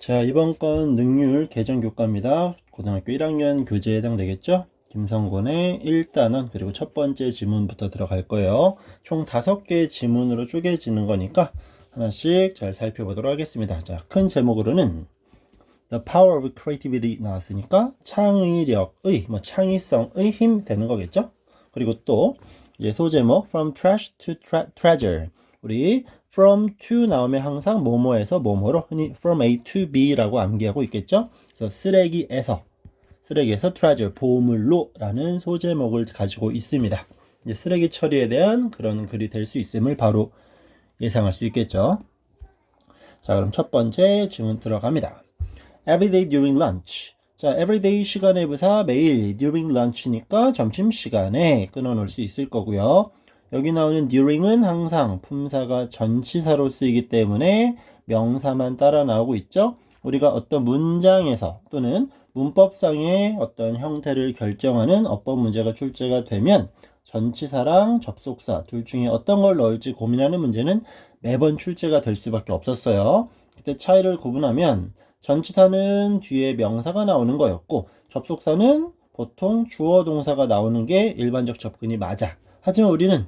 자, 이번 건 능률 개정 교과입니다. 고등학교 1학년 교재에 해당되겠죠? 김성곤의 1단원 그리고 첫 번째 지문부터 들어갈 거예요. 총 5개의 지문으로 쪼개지는 거니까 하나씩 잘 살펴보도록 하겠습니다. 자, 큰 제목으로는 The Power of Creativity 나왔으니까 창의력의, 창의성의 힘 되는 거겠죠? 그리고 또 이제 소제목 From Trash to Treasure. 우리 from to 나오면 항상 뭐뭐에서 뭐뭐로, 흔히 from A to B라고 암기하고 있겠죠? 그래서 쓰레기에서 treasure, 보물로 라는 소제목을 가지고 있습니다. 이제 쓰레기 처리에 대한 그런 글이 될 수 있음을 바로 예상할 수 있겠죠? 자, 그럼 첫 번째 질문 들어갑니다. Every day during lunch. 자, everyday 시간의 부사 매일, during lunch니까 점심시간에 끊어놓을 수 있을 거고요. 여기 나오는 during은 항상 품사가 전치사로 쓰이기 때문에 명사만 따라 나오고 있죠. 우리가 어떤 문장에서 또는 문법상의 어떤 형태를 결정하는 어법 문제가 출제가 되면 전치사랑 접속사 둘 중에 어떤 걸 넣을지 고민하는 문제는 매번 출제가 될 수밖에 없었어요. 그때 차이를 구분하면 전치사는 뒤에 명사가 나오는 거였고 접속사는 보통 주어 동사가 나오는 게 일반적 접근이 맞아. 하지만 우리는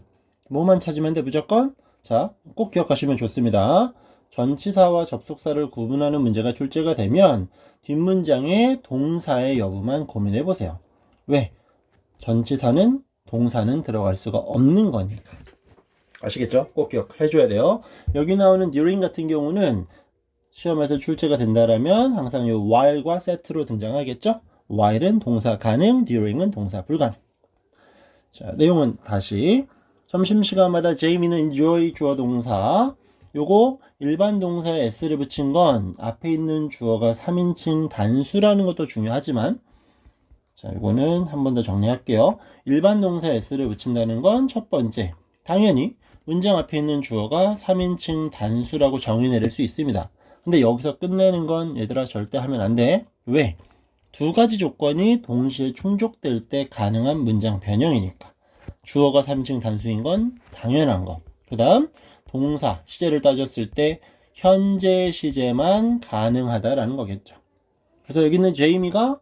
뭐만 찾으면 돼 무조건? 자, 꼭 기억하시면 좋습니다. 전치사와 접속사를 구분하는 문제가 출제가 되면 뒷문장의 동사의 여부만 고민해 보세요. 왜? 전치사는 동사는 들어갈 수가 없는 거니까. 아시겠죠? 꼭 기억해 줘야 돼요. 여기 나오는 during 같은 경우는 시험에서 출제가 된다라면 항상 이 while과 set로 등장하겠죠? while은 동사 가능, during은 동사 불가능. 자, 내용은 다시 점심시간마다 제이미는 enjoy 주어 동사, 요거 일반 동사에 s를 붙인 건 앞에 있는 주어가 3인칭 단수라는 것도 중요하지만, 자, 이거는 한 번 더 정리할게요. 일반 동사에 s를 붙인다는 건 첫 번째, 당연히 문장 앞에 있는 주어가 3인칭 단수라고 정의 내릴 수 있습니다. 근데 여기서 끝내는 건 얘들아 절대 하면 안 돼. 왜? 두 가지 조건이 동시에 충족될 때 가능한 문장 변형이니까. 주어가 3인칭 단수인 건 당연한 거. 그 다음 동사, 시제를 따졌을 때 현재 시제만 가능하다라는 거겠죠. 그래서 여기 있는 제이미가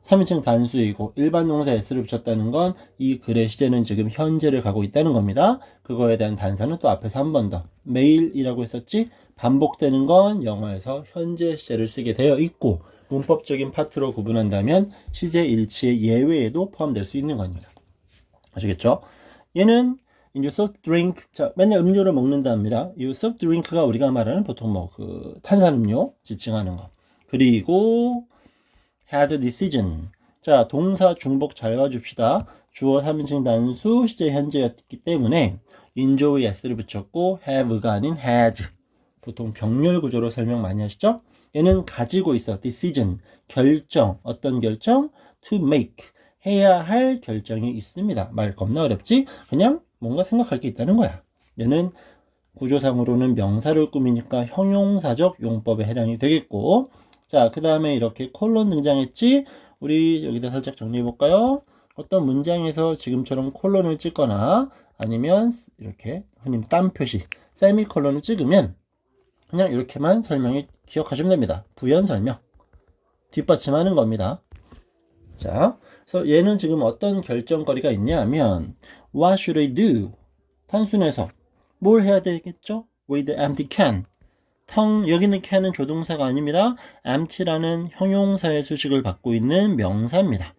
3인칭 단수이고 일반 동사 s를 붙였다는 건 이 글의 시제는 지금 현재를 가고 있다는 겁니다. 그거에 대한 단사는 또 앞에서 한 번 더 매일이라고 했었지, 반복되는 건 영어에서 현재 시제를 쓰게 되어 있고 문법적인 파트로 구분한다면 시제 일치의 예외에도 포함될 수 있는 겁니다. 아시겠죠? 얘는 이제 soft drink, 자, 맨날 음료를 먹는답니다. 이 soft drink가 우리가 말하는 보통 탄산음료 지칭하는 거. 그리고 has a decision. 자, 동사 중복 잘 봐줍시다. 주어 3인칭 단수, 시제 현재였기 때문에 enjoy s를 붙였고 have가 아닌 has. 보통 병렬 구조로 설명 많이 하시죠? 얘는 가지고 있어. decision. 결정. 어떤 결정? to make. 해야 할 결정이 있습니다. 말 겁나 어렵지? 그냥 뭔가 생각할 게 있다는 거야. 얘는 구조상으로는 명사를 꾸미니까 형용사적 용법에 해당이 되겠고, 자, 그 다음에 이렇게 콜론 등장했지? 우리 여기다 살짝 정리해 볼까요? 어떤 문장에서 지금처럼 콜론을 찍거나 아니면 이렇게 흔히 땀 표시, 세미콜론을 찍으면 그냥 이렇게만 설명이 기억하시면 됩니다. 부연 설명. 뒷받침하는 겁니다. 자, 그래서 얘는 지금 어떤 결정거리가 있냐 하면 What should I do? 단순해서 뭘 해야 되겠죠? With empty can. 여기는 can은 조동사가 아닙니다. empty라는 형용사의 수식을 받고 있는 명사입니다.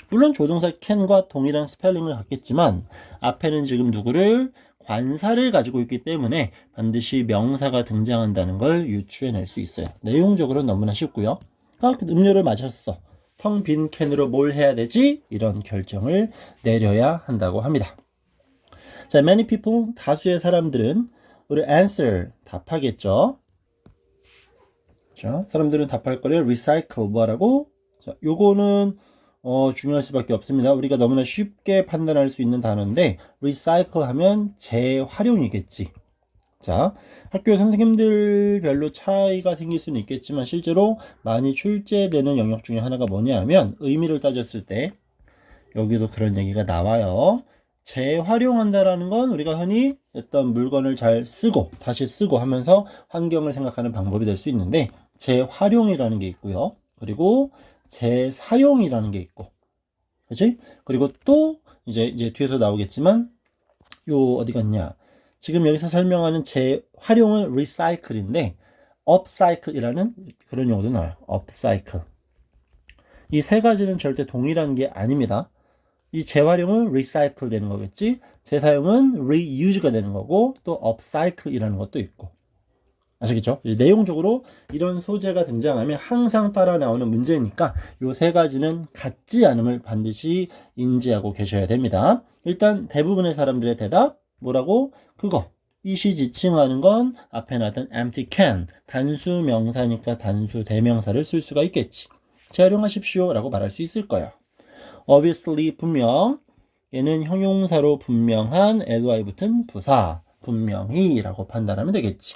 물론 조동사 can과 동일한 스펠링을 갖겠지만 앞에는 지금 누구를 관사를 가지고 있기 때문에 반드시 명사가 등장한다는 걸 유추해낼 수 있어요. 내용적으로는 너무나 쉽고요. 음료를 마셨어. 텅 빈 캔으로 뭘 해야 되지? 이런 결정을 내려야 한다고 합니다. 자, many people, 다수의 사람들은 우리 answer, 답하겠죠. 자, 사람들은 답할 거를 recycle, 뭐라고? 자, 요거는 중요할 수밖에 없습니다. 우리가 너무나 쉽게 판단할 수 있는 단어인데 recycle 하면 재활용이겠지. 자, 학교 선생님들별로 차이가 생길 수는 있겠지만 실제로 많이 출제되는 영역 중에 하나가 뭐냐 하면 의미를 따졌을 때 여기도 그런 얘기가 나와요. 재활용한다라는 건 우리가 흔히 어떤 물건을 잘 쓰고 다시 쓰고 하면서 환경을 생각하는 방법이 될 수 있는데 재활용이라는 게 있고요. 그리고 재사용이라는 게 있고, 그렇지? 그리고 또 이제 뒤에서 나오겠지만 요 어디 갔냐? 지금 여기서 설명하는 재활용은 recycle인데 upcycle이라는 그런 용어도 나와요. upcycle. 이 세 가지는 절대 동일한 게 아닙니다. 이 재활용은 recycle 되는 거겠지? 재사용은 reuse가 되는 거고 또 upcycle이라는 것도 있고. 아시겠죠? 내용적으로 이런 소재가 등장하면 항상 따라 나오는 문제니까 이 세 가지는 같지 않음을 반드시 인지하고 계셔야 됩니다. 일단 대부분의 사람들의 대답 뭐라고? 그거 이시 지칭하는 건 앞에 나왔던 empty can 단수 명사니까 단수 대명사를 쓸 수가 있겠지. 재활용하십시오 라고 말할 수 있을 거예요. obviously 분명 얘는 형용사로 분명한 ly 붙은 부사 분명히 라고 판단하면 되겠지.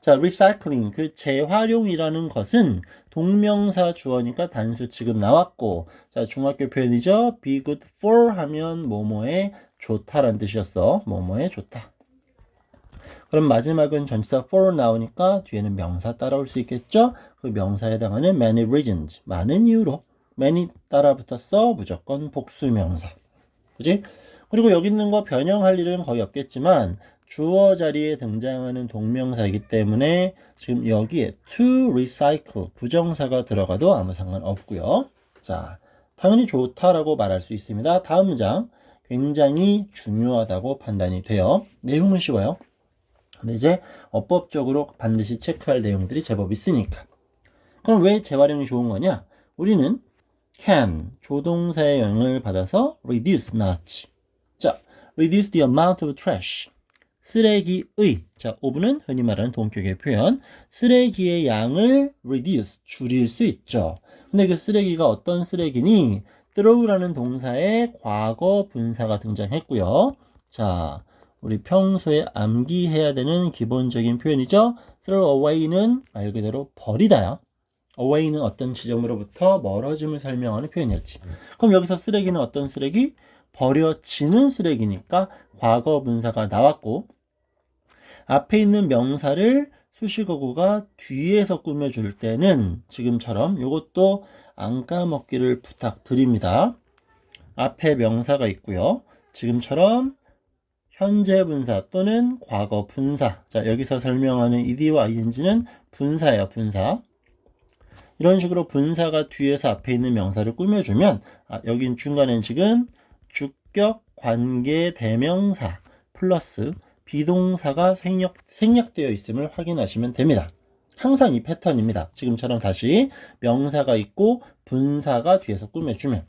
자, recycling, 그 재활용이라는 것은 동명사 주어니까 단수 지금 나왔고, 자, 중학교 표현이죠. be good for 하면 뭐뭐에 좋다라는 뜻이었어. 뭐뭐에 좋다. 그럼 마지막은 전치사 for 나오니까 뒤에는 명사 따라올 수 있겠죠? 그 명사에 해당하는 many reasons, 많은 이유로. many 따라 붙었어. 무조건 복수명사. 그지? 그리고 여기 있는 거 변형할 일은 거의 없겠지만, 주어 자리에 등장하는 동명사이기 때문에 지금 여기에 to recycle 부정사가 들어가도 아무 상관없고요. 자, 당연히 좋다라고 말할 수 있습니다. 다음 문장 굉장히 중요하다고 판단이 돼요. 내용은 쉬워요. 근데 이제 어법적으로 반드시 체크할 내용들이 제법 있으니까. 그럼 왜 재활용이 좋은 거냐? 우리는 can 조동사의 영향을 받아서 reduce 나왔지. 자, reduce the amount of trash. 쓰레기의, 자, 오브는 흔히 말하는 동격의 표현, 쓰레기의 양을 reduce, 줄일 수 있죠. 근데 그 쓰레기가 어떤 쓰레기니? throw라는 동사의 과거 분사가 등장했고요. 자, 우리 평소에 암기해야 되는 기본적인 표현이죠. throw away는 말 그대로 버리다야. away는 어떤 지점으로부터 멀어짐을 설명하는 표현이었지. 그럼 여기서 쓰레기는 어떤 쓰레기? 버려지는 쓰레기니까 과거 분사가 나왔고 앞에 있는 명사를 수식어구가 뒤에서 꾸며줄 때는 지금처럼 이것도 안 까먹기를 부탁드립니다. 앞에 명사가 있고요. 지금처럼 현재 분사 또는 과거 분사. 자, 여기서 설명하는 ed와 ing는 분사예요. 분사. 이런 식으로 분사가 뒤에서 앞에 있는 명사를 꾸며주면 여긴 중간엔 지금 주격 관계 대명사 플러스 비동사가 생략되어 있음을 확인하시면 됩니다. 항상 이 패턴입니다. 지금처럼 다시 명사가 있고 분사가 뒤에서 꾸며주면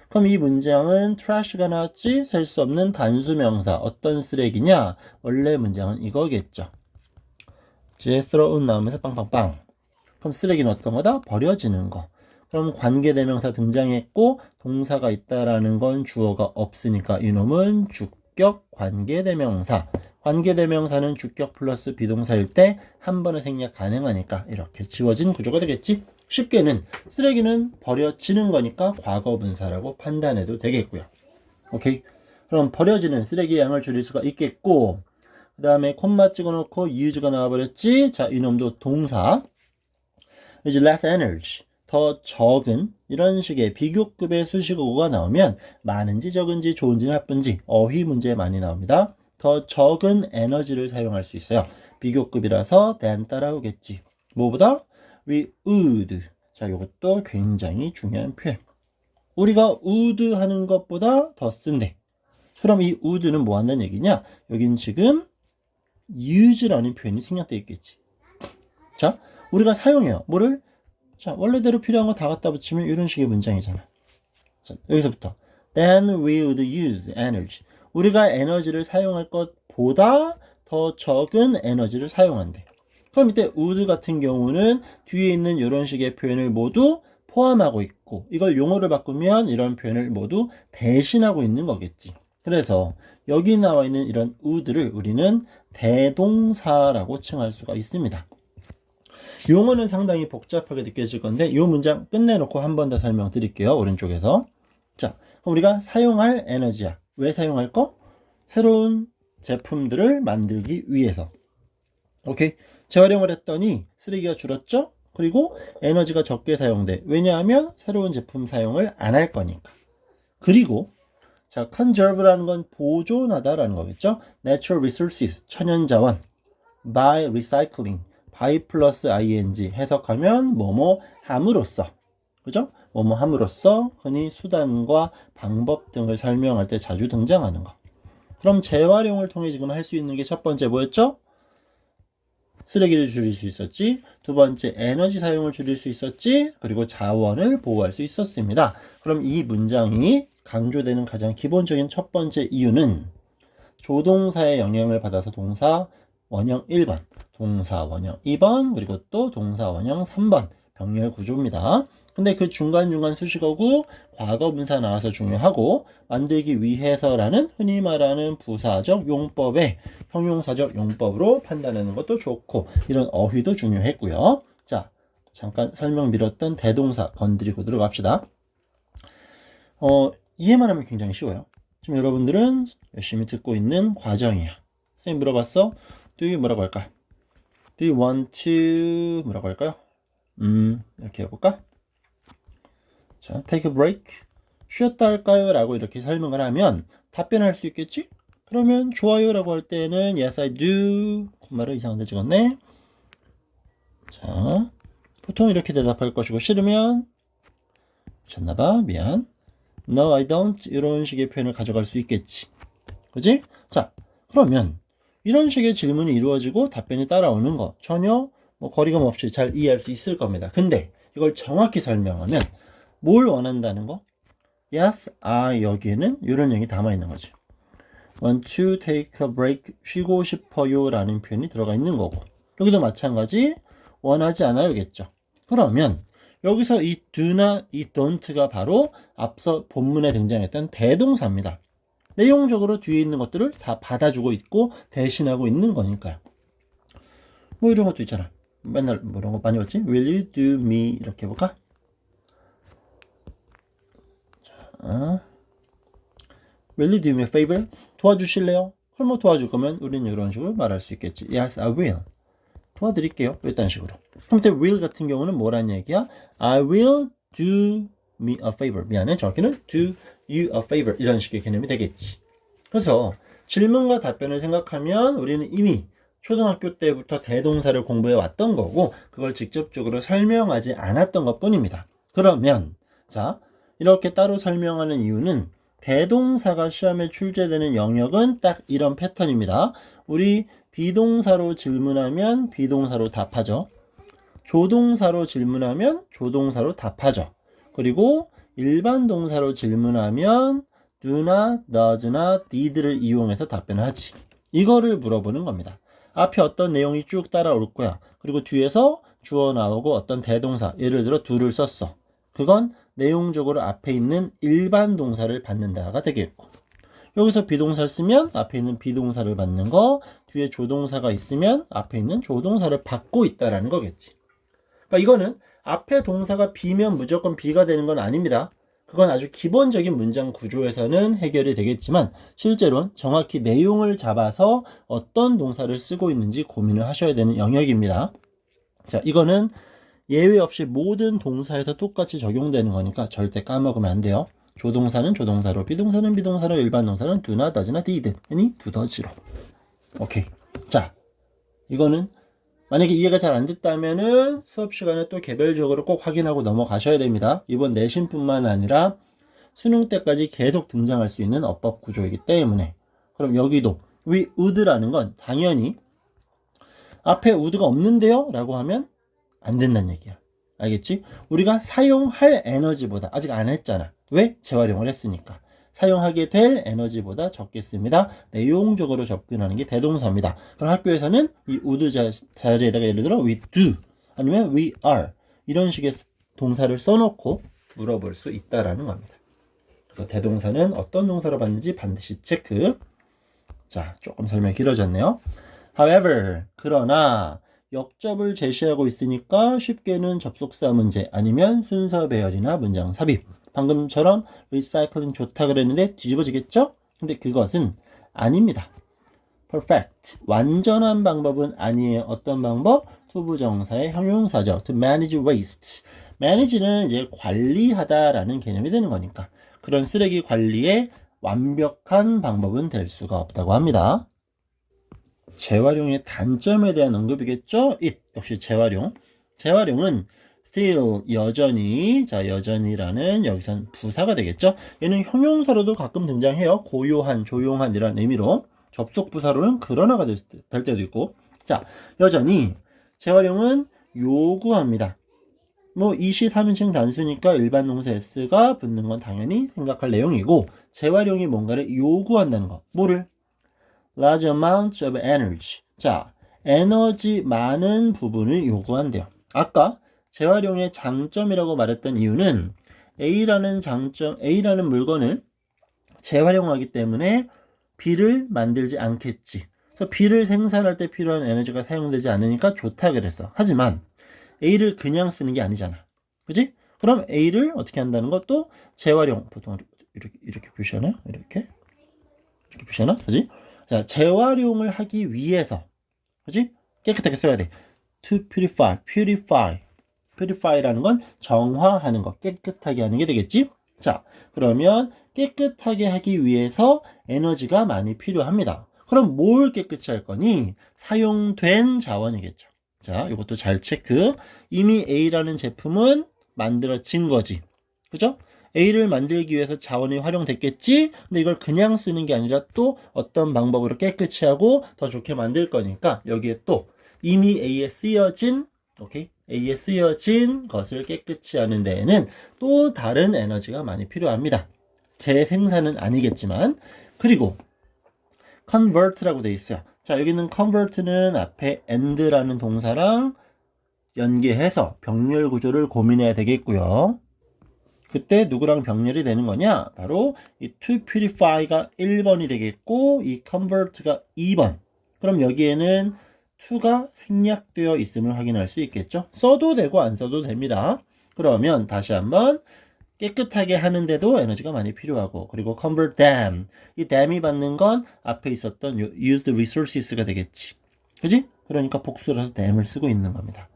그럼 이 문장은 trash가 나왔지? 셀 수 없는 단수명사 어떤 쓰레기냐? 원래 문장은 이거겠죠. 이제 thrown 나오면서 빵빵빵. 그럼 쓰레기는 어떤 거다? 버려지는 거. 그럼 관계대명사 등장했고 동사가 있다라는 건 주어가 없으니까 이놈은 주격 관계대명사. 관계대명사는 주격 플러스 비동사일 때 한 번에 생략 가능하니까 이렇게 지워진 구조가 되겠지. 쉽게는 쓰레기는 버려지는 거니까 과거 분사라고 판단해도 되겠고요. 오케이. 그럼 버려지는 쓰레기 양을 줄일 수가 있겠고 그 다음에 콤마 찍어놓고 use가 나와버렸지. 자, 이놈도 동사. 이제 less energy, 더 적은 이런 식의 비교급의 수식어구가 나오면 많은지 적은지 좋은지 나쁜지 어휘 문제에 많이 나옵니다. 더 적은 에너지를 사용할 수 있어요. 비교급이라서 than 따라오겠지. 뭐보다? we would. 자, 이것도 굉장히 중요한 표현. 우리가 would 하는 것보다 더 쓴데. 그럼 이 would는 뭐 한다는 얘기냐? 여긴 지금 use라는 표현이 생략되어 있겠지. 자, 우리가 사용해요. 뭐를? 자, 원래대로 필요한 거 다 갖다 붙이면 이런 식의 문장이잖아. 자, 여기서부터 then we would use energy. 우리가 에너지를 사용할 것보다 더 적은 에너지를 사용한대. 그럼 이때 would 같은 경우는 뒤에 있는 이런 식의 표현을 모두 포함하고 있고 이걸 용어를 바꾸면 이런 표현을 모두 대신하고 있는 거겠지. 그래서 여기 나와 있는 이런 would를 우리는 대동사라고 칭할 수가 있습니다. 용어는 상당히 복잡하게 느껴질 건데 이 문장 끝내놓고 한 번 더 설명드릴게요. 오른쪽에서. 자, 그럼 우리가 사용할 에너지야. 왜 사용할 거? 새로운 제품들을 만들기 위해서. 오케이. 재활용을 했더니 쓰레기가 줄었죠? 그리고 에너지가 적게 사용돼. 왜냐하면 새로운 제품 사용을 안 할 거니까. 그리고 자, conserve라는 건 보존하다라는 거겠죠. natural resources, 천연자원. by recycling, by 플러스 ing 해석하면 뭐뭐 함으로써. 그죠? 뭐뭐 함으로써 흔히 수단과 방법 등을 설명할 때 자주 등장하는 거. 그럼 재활용을 통해 지금 할 수 있는 게 첫 번째 뭐였죠? 쓰레기를 줄일 수 있었지. 두 번째 에너지 사용을 줄일 수 있었지. 그리고 자원을 보호할 수 있었습니다. 그럼 이 문장이 강조되는 가장 기본적인 첫 번째 이유는 조동사의 영향을 받아서 동사 원형 1번, 동사 원형 2번, 그리고 또 동사 원형 3번 병렬 구조입니다. 근데 그 중간중간 수식어구 과거 분사 나와서 중요하고 만들기 위해서라는 흔히 말하는 부사적 용법의 형용사적 용법으로 판단하는 것도 좋고 이런 어휘도 중요했고요. 자, 잠깐 설명 미뤘던 대동사 건드리고 들어갑시다. 이해만 하면 굉장히 쉬워요. 지금 여러분들은 열심히 듣고 있는 과정이야. 선생님 물어봤어? Do you 뭐라고 할까? Do you want to 뭐라고 할까요? 이렇게 해볼까? 자, take a break. 쉬었다 할까요? 라고 이렇게 설명을 하면 답변할 수 있겠지? 그러면 좋아요 라고 할 때는 yes I do 콤마를 이상한 데 찍었네. 자, 보통 이렇게 대답할 것이고 싫으면 미쳤나봐 미안. No I don't 이런 식의 표현을 가져갈 수 있겠지. 그지? 자, 그러면 이런 식의 질문이 이루어지고 답변이 따라오는 거 전혀 뭐 거리감 없이 잘 이해할 수 있을 겁니다. 근데 이걸 정확히 설명하면 뭘 원한다는 거? Yes, 여기에는 이런 얘기 담아 있는 거지. Want to take a break, 쉬고 싶어요 라는 표현이 들어가 있는 거고 여기도 마찬가지 원하지 않아요겠죠. 그러면 여기서 이 do나 이 don't가 바로 앞서 본문에 등장했던 대동사입니다. 내용적으로 뒤에 있는 것들을 다 받아주고 있고 대신하고 있는 거니까요. 뭐 이런 것도 있잖아. 맨날 뭐 이런 거 많이 봤지? Will you do me 이렇게 해볼까? 자, Will you do me a favor? 도와주실래요? 그럼 뭐 도와줄 거면 우리는 이런 식으로 말할 수 있겠지. Yes, I will. 도와드릴게요. 이런 식으로. 그럼 때 will 같은 경우는 뭐라는 얘기야? I will do me a favor. 미안해. 정확히는 do you a favor. 이런 식의 개념이 되겠지. 그래서 질문과 답변을 생각하면 우리는 이미 초등학교 때부터 대동사를 공부해 왔던 거고 그걸 직접적으로 설명하지 않았던 것 뿐입니다. 그러면 자, 이렇게 따로 설명하는 이유는 대동사가 시험에 출제되는 영역은 딱 이런 패턴입니다. 우리 비동사로 질문하면 비동사로 답하죠. 조동사로 질문하면 조동사로 답하죠. 그리고 일반 동사로 질문하면 do나 does나 did를 이용해서 답변을 하지. 이거를 물어보는 겁니다. 앞에 어떤 내용이 쭉 따라올 거야. 그리고 뒤에서 주어 나오고 어떤 대동사, 예를 들어 do를 썼어. 그건 내용적으로 앞에 있는 일반 동사를 받는다가 되겠고 여기서 비동사를 쓰면 앞에 있는 비동사를 받는 거, 뒤에 조동사가 있으면 앞에 있는 조동사를 받고 있다라는 거겠지. 그러니까 이거는 앞에 동사가 비면 무조건 비가 되는 건 아닙니다. 그건 아주 기본적인 문장 구조에서는 해결이 되겠지만 실제로는 정확히 내용을 잡아서 어떤 동사를 쓰고 있는지 고민을 하셔야 되는 영역입니다. 자, 이거는 예외 없이 모든 동사에서 똑같이 적용되는 거니까 절대 까먹으면 안 돼요. 조동사는 조동사로, 비동사는 비동사로, 일반 동사는 do나 does나 did, 아니 두더지로. 오케이. 자, 이거는 만약에 이해가 잘 안 됐다면은 수업 시간에 또 개별적으로 꼭 확인하고 넘어가셔야 됩니다. 이번 내신뿐만 아니라 수능 때까지 계속 등장할 수 있는 어법 구조이기 때문에. 그럼 여기도 we would라는 건 당연히 앞에 would가 없는데요? 라고 하면 안 된다는 얘기야. 알겠지? 우리가 사용할 에너지보다 아직 안 했잖아. 왜? 재활용을 했으니까. 사용하게 될 에너지보다 적겠습니다. 내용적으로 접근하는 게 대동사입니다. 그럼 학교에서는 이 would 자리에다가 예를 들어 we do 아니면 we are 이런 식의 동사를 써놓고 물어볼 수 있다라는 겁니다. 그래서 대동사는 어떤 동사로 받는지 반드시 체크. 자, 조금 설명이 길어졌네요. However, 그러나 역접을 제시하고 있으니까 쉽게는 접속사 문제 아니면 순서 배열이나 문장 삽입 방금처럼 리사이클링 좋다 그랬는데 뒤집어지겠죠? 근데 그것은 아닙니다. perfect. 완전한 방법은 아니에요. 어떤 방법? 투부정사의 형용사죠. to manage waste. manage는 이제 관리하다라는 개념이 되는 거니까 그런 쓰레기 관리의 완벽한 방법은 될 수가 없다고 합니다. 재활용의 단점에 대한 언급이겠죠? it 역시 재활용. 재활용은 still 여전히 자 여전히라는 여기선 부사가 되겠죠? 얘는 형용사로도 가끔 등장해요. 고요한, 조용한 이런 의미로 접속 부사로는 그러나가 될 때도 있고 자 여전히 재활용은 요구합니다. 뭐 2시 3인칭 단수니까 일반 동사 s가 붙는 건 당연히 생각할 내용이고 재활용이 뭔가를 요구한다는 거. 뭐를? large amount of energy. 자, 에너지 많은 부분을 요구한대요. 아까 재활용의 장점이라고 말했던 이유는 A라는 물건을 재활용하기 때문에 B를 만들지 않겠지. 그래서 B를 생산할 때 필요한 에너지가 사용되지 않으니까 좋다 그랬어. 하지만 A를 그냥 쓰는 게 아니잖아. 그지? 그럼 A를 어떻게 한다는 것도 재활용. 보통 이렇게 표시하나? 이렇게 표시하나? 그지? 자, 재활용을 하기 위해서. 그지? 깨끗하게 써야 돼. to purify라는 건 정화하는 거, 깨끗하게 하는 게 되겠지? 자, 그러면 깨끗하게 하기 위해서 에너지가 많이 필요합니다. 그럼 뭘 깨끗이 할 거니? 사용된 자원이겠죠. 자, 이것도 잘 체크. 이미 A라는 제품은 만들어진 거지. 그죠? A를 만들기 위해서 자원이 활용됐겠지? 근데 이걸 그냥 쓰는 게 아니라 또 어떤 방법으로 깨끗이 하고 더 좋게 만들 거니까 여기에 또 이미 A에 쓰여진 것을 깨끗이 하는 데에는 또 다른 에너지가 많이 필요합니다. 재생산은 아니겠지만 그리고 convert라고 돼 있어요. 자, 여기는 convert는 앞에 and라는 동사랑 연계해서 병렬 구조를 고민해야 되겠고요. 그때 누구랑 병렬이 되는 거냐? 바로 이 to purify가 1번이 되겠고 이 convert가 2번. 그럼 여기에는 to가 생략되어 있음을 확인할 수 있겠죠? 써도 되고 안 써도 됩니다. 그러면 다시 한번 깨끗하게 하는데도 에너지가 많이 필요하고 그리고 convert them. 이 dam이 받는 건 앞에 있었던 used resources가 되겠지. 그지? 그러니까 복수라서 dam을 쓰고 있는 겁니다.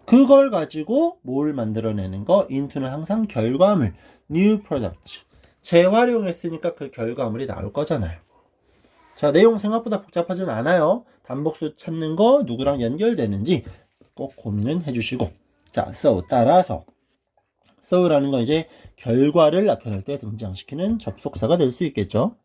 그걸 가지고 뭘 만들어내는 거? into는 항상 결과물, new product. 재활용했으니까 그 결과물이 나올 거잖아요. 자, 내용 생각보다 복잡하진 않아요. 단복수 찾는 거 누구랑 연결되는지 꼭 고민은 해주시고. 자, so 따라서 so라는 건 이제 결과를 나타낼 때 등장시키는 접속사가 될 수 있겠죠.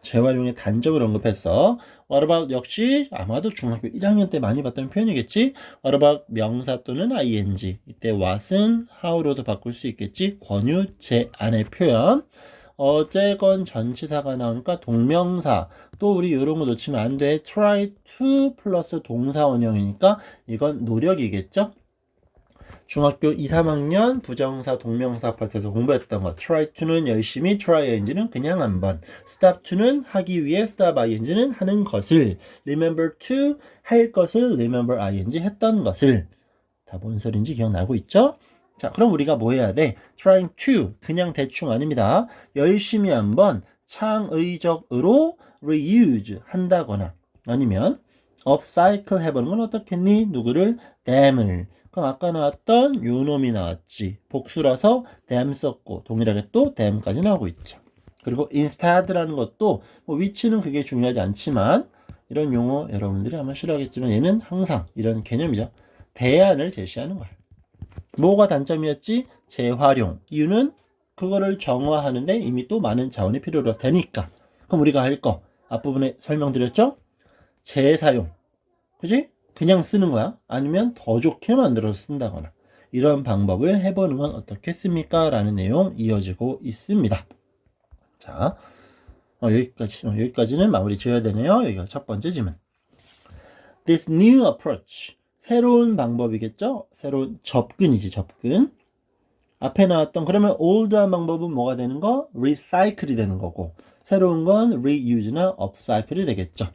재활용의 단점을 언급했어. What about 역시 아마도 중학교 1학년 때 많이 봤던 표현이겠지. What about 명사 또는 ing. 이때 what은 how로도 바꿀 수 있겠지. 권유, 제안의 표현. 어쨌건 전치사가 나오니까 동명사. 또 우리 이런 거 놓치면 안 돼. try to 플러스 동사 원형이니까 이건 노력이겠죠. 중학교 2, 3학년 부정사 동명사 파트에서 공부했던 거 try to는 열심히, try ing는 그냥 한번, stop to는 하기 위해, stop ing는 하는 것을, remember to 할 것을, remember ing 했던 것을. 다 뭔 소린지 기억나고 있죠? 자, 그럼 우리가 뭐 해야 돼? trying to 그냥 대충 아닙니다. 열심히 한번 창의적으로 reuse 한다거나 아니면 upcycle 해보는 건 어떻겠니? 누구를? them을. 그럼 아까 나왔던 요놈이 나왔지. 복수라서 them 썼고 동일하게 또 them까지 나오고 있죠. 그리고 instead라는 것도 뭐 위치는 그게 중요하지 않지만 이런 용어 여러분들이 아마 싫어하겠지만 얘는 항상 이런 개념이죠. 대안을 제시하는 거예요. 뭐가 단점이었지? 재활용. 이유는 그거를 정화하는데 이미 또 많은 자원이 필요로 되니까. 그럼 우리가 할 거 앞부분에 설명드렸죠? 재사용. 그지? 그냥 쓰는 거야. 아니면 더 좋게 만들어서 쓴다거나 이런 방법을 해보는 건 어떻겠습니까? 라는 내용 이어지고 있습니다. 자, 여기까지는 마무리 지어야 되네요. 여기가 첫 번째 질문. This new approach. 새로운 방법이겠죠? 새로운 접근이지, 접근. 앞에 나왔던 그러면 ol드한 방법은 뭐가 되는 거? recycle이 되는 거고 새로운 건 reuse나 upcycle이 되겠죠.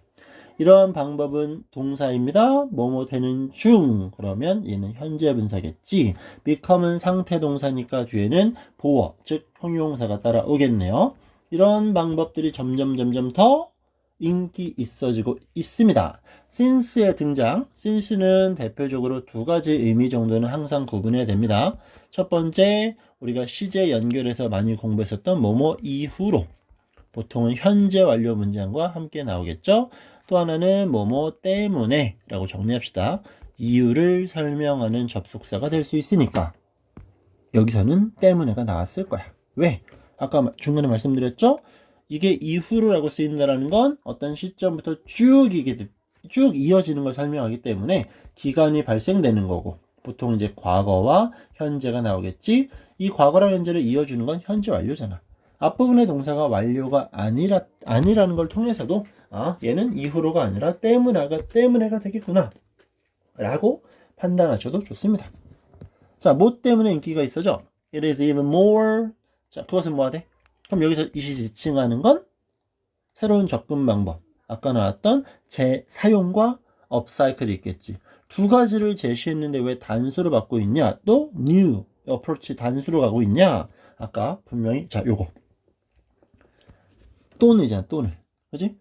이러한 방법은 동사입니다. 뭐뭐 되는 중. 그러면 얘는 현재 분사겠지. become은 상태 동사니까 뒤에는 보어, 즉 형용사가 따라오겠네요. 이런 방법들이 점점 더 인기 있어지고 있습니다. since의 등장. since는 대표적으로 두 가지 의미 정도는 항상 구분해야 됩니다. 첫 번째, 우리가 시제 연결해서 많이 공부했었던 뭐뭐 이후로, 보통은 현재 완료 문장과 함께 나오겠죠. 또 하나는 뭐뭐 때문에 라고 정리합시다. 이유를 설명하는 접속사가 될 수 있으니까 여기서는 때문에가 나왔을 거야. 왜? 아까 중간에 말씀드렸죠? 이게 이후로라고 쓰인다는 건 어떤 시점부터 쭉 이어지는 걸 설명하기 때문에 기간이 발생되는 거고, 보통 이제 과거와 현재가 나오겠지. 이 과거랑 현재를 이어주는 건 현재 완료잖아. 앞부분의 동사가 완료가 아니라는 걸 통해서도 얘는 이후로가 아니라 때문에가 되겠구나 라고 판단하셔도 좋습니다. 자, 뭐 때문에 인기가 있어져? It is even more. 자, 그것은 뭐가 돼? 그럼 여기서 지칭하는 건 새로운 접근 방법. 아까 나왔던 재사용과 업사이클이 있겠지. 두 가지를 제시했는데 왜 단수로 받고 있냐? 또 new approach 단수로 가고 있냐? 아까 분명히 자, 요거 또는이잖아. 또는. 그지?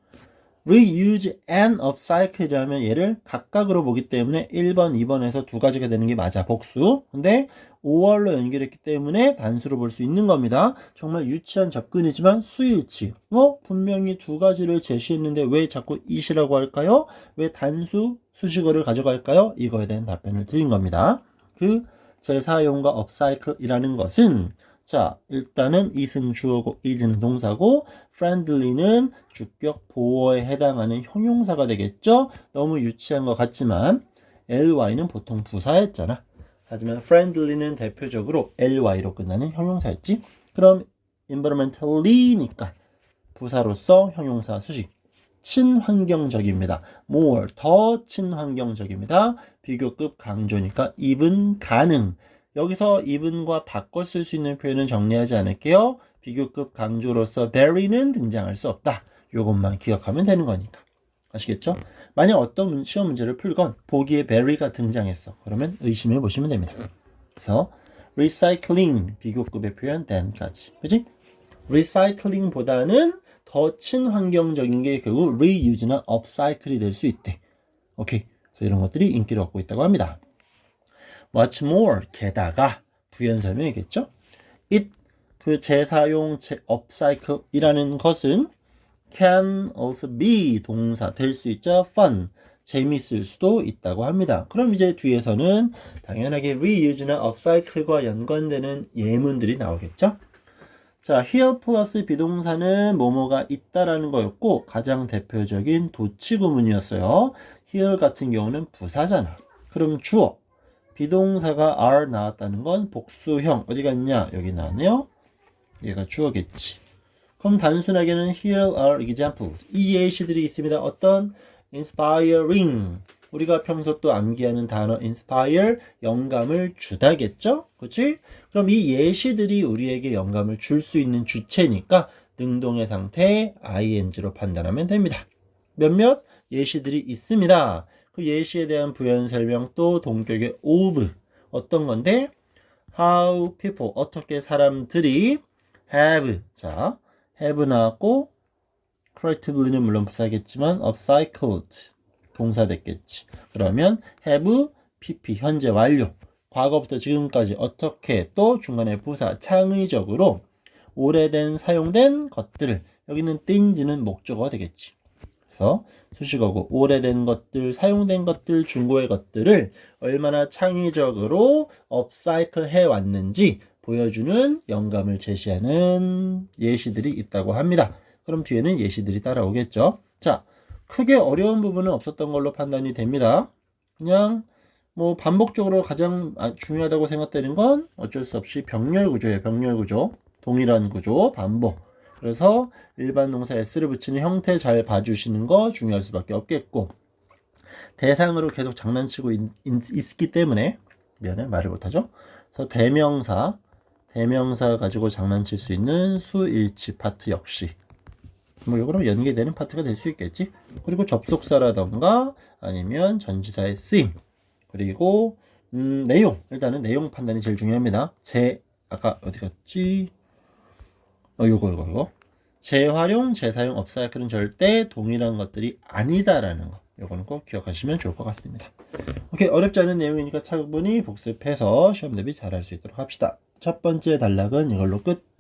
reuse and upcycle이라면 얘를 각각으로 보기 때문에 1번, 2번에서 두 가지가 되는 게 맞아. 복수. 근데 5월로 연결했기 때문에 단수로 볼 수 있는 겁니다. 정말 유치한 접근이지만 수일치. 분명히 두 가지를 제시했는데 왜 자꾸 it이라고 할까요? 왜 단수 수식어를 가져갈까요? 이거에 대한 답변을 드린 겁니다. 그 재사용과 upcycle이라는 것은 자, 일단은 it은 주어고 is는 동사고 friendly는 주격 보어에 해당하는 형용사가 되겠죠? 너무 유치한 것 같지만 ly는 보통 부사였잖아. 하지만 friendly는 대표적으로 ly로 끝나는 형용사였지. 그럼 environmentally니까 부사로서 형용사 수식. 친환경적입니다. more, 더 친환경적입니다. 비교급 강조니까 even 가능. 여기서 even과 바꿔 쓸 수 있는 표현은 정리하지 않을게요. 비교급 강조로서 very는 등장할 수 없다. 이것만 기억하면 되는 거니까. 아시겠죠? 만약 어떤 시험 문제를 풀건 보기에 very가 등장했어. 그러면 의심해 보시면 됩니다. 그래서 recycling 비교급의 표현 than까지. 그치? recycling보다는 더 친환경적인 게 결국 reuse나 upcycle이 될 수 있대. 오케이. 그래서 이런 것들이 인기를 얻고 있다고 합니다. What's more, 게다가 부연 설명이겠죠? It, 그 재사용, upcycle이라는 것은 can also be 동사 될 수 있죠. fun, 재밌을 수도 있다고 합니다. 그럼 이제 뒤에서는 당연하게 reuse나 upcycle과 연관되는 예문들이 나오겠죠? 자, here 플러스 비동사는 뭐뭐가 있다라는 거였고 가장 대표적인 도치 구문이었어요. here 같은 경우는 부사잖아. 그럼 주어. 비동사가 are 나왔다는 건 복수형. 어디가 있냐? 여기 나왔네요. 얘가 주어겠지. 그럼 단순하게는 here are examples. 이 예시들이 있습니다. 어떤? inspiring. 우리가 평소 또 암기하는 단어 inspire, 영감을 주다겠죠? 그치? 그럼 이 예시들이 우리에게 영감을 줄 수 있는 주체니까 능동의 상태 ing로 판단하면 됩니다. 몇몇 예시들이 있습니다. 그 예시에 대한 부연 설명 또 동격의 of 어떤 건데 how people 어떻게 사람들이 have 자 have 나왔고 correctively는 물론 부사겠지만 upcycled 동사 됐겠지. 그러면 have pp 현재 완료 과거부터 지금까지 어떻게 또 중간에 부사 창의적으로 오래된 사용된 것들을 여기는 things는 목적어가 되겠지. 그래서 수식어고 오래된 것들, 사용된 것들, 중고의 것들을 얼마나 창의적으로 업사이클 해왔는지 보여주는 영감을 제시하는 예시들이 있다고 합니다. 그럼 뒤에는 예시들이 따라오겠죠. 자, 크게 어려운 부분은 없었던 걸로 판단이 됩니다. 그냥 뭐 반복적으로 가장 중요하다고 생각되는 건 어쩔 수 없이 병렬 구조예요. 병렬 구조. 동일한 구조, 반복. 그래서 일반 동사 s를 붙이는 형태 잘 봐주시는 거 중요할 수밖에 없겠고 대상으로 계속 장난치고 있기 때문에 미안해 말을 못하죠. 그래서 대명사 가지고 장난칠 수 있는 수일치 파트 역시 뭐 이거랑 연계되는 파트가 될 수 있겠지. 그리고 접속사라던가 아니면 전치사의 쓰임 그리고 내용 일단은 내용 판단이 제일 중요합니다. 아까 어디 갔지? 이거 재활용, 재사용, 업사이클은 절대 동일한 것들이 아니다라는 거. 이거는 꼭 기억하시면 좋을 것 같습니다. 오케이, 어렵지 않은 내용이니까 차분히 복습해서 시험 대비 잘할 수 있도록 합시다. 첫 번째 단락은 이걸로 끝.